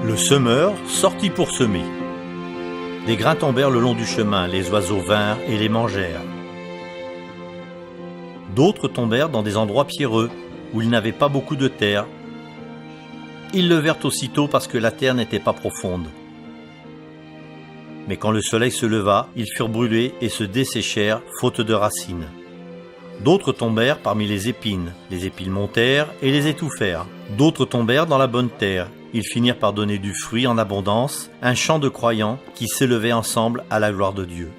Le semeur sortit pour semer. Des grains tombèrent le long du chemin, les oiseaux vinrent et les mangèrent. D'autres tombèrent dans des endroits pierreux, où il n'avait pas beaucoup de terre. Ils levèrent aussitôt parce que la terre n'était pas profonde. Mais quand le soleil se leva, ils furent brûlés et se desséchèrent, faute de racines. D'autres tombèrent parmi les épines montèrent et les étouffèrent. D'autres tombèrent dans la bonne terre. Ils finirent par donner du fruit en abondance, un champ de croyants qui s'élevaient ensemble à la gloire de Dieu.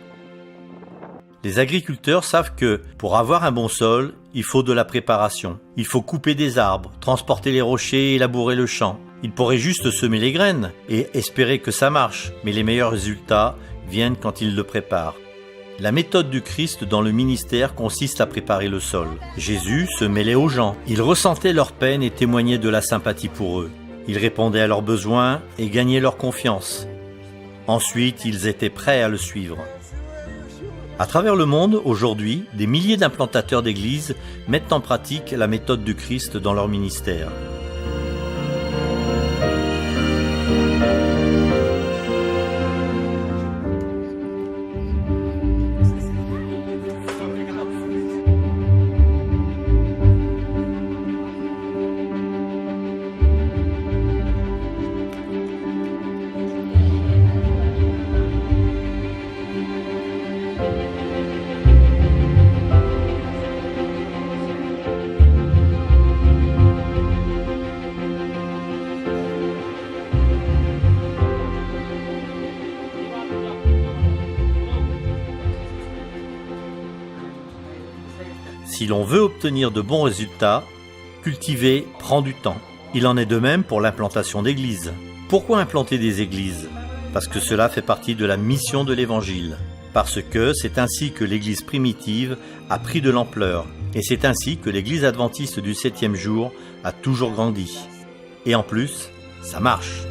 Les agriculteurs savent que, pour avoir un bon sol, il faut de la préparation. Il faut couper des arbres, transporter les rochers et labourer le champ. Ils pourraient juste semer les graines et espérer que ça marche, mais les meilleurs résultats viennent quand ils le préparent. La méthode du Christ dans le ministère consiste à préparer le sol. Jésus se mêlait aux gens. Il ressentait leur peine et témoignait de la sympathie pour eux. Il répondait à leurs besoins et gagnait leur confiance. Ensuite, ils étaient prêts à le suivre. À travers le monde, aujourd'hui, des milliers d'implantateurs d'églises mettent en pratique la méthode du Christ dans leur ministère. Si l'on veut obtenir de bons résultats, cultiver prend du temps. Il en est de même pour l'implantation d'églises. Pourquoi implanter des églises? Parce que cela fait partie de la mission de l'Évangile. Parce que c'est ainsi que l'Église primitive a pris de l'ampleur. Et c'est ainsi que l'Église adventiste du 7e jour a toujours grandi. Et en plus, ça marche.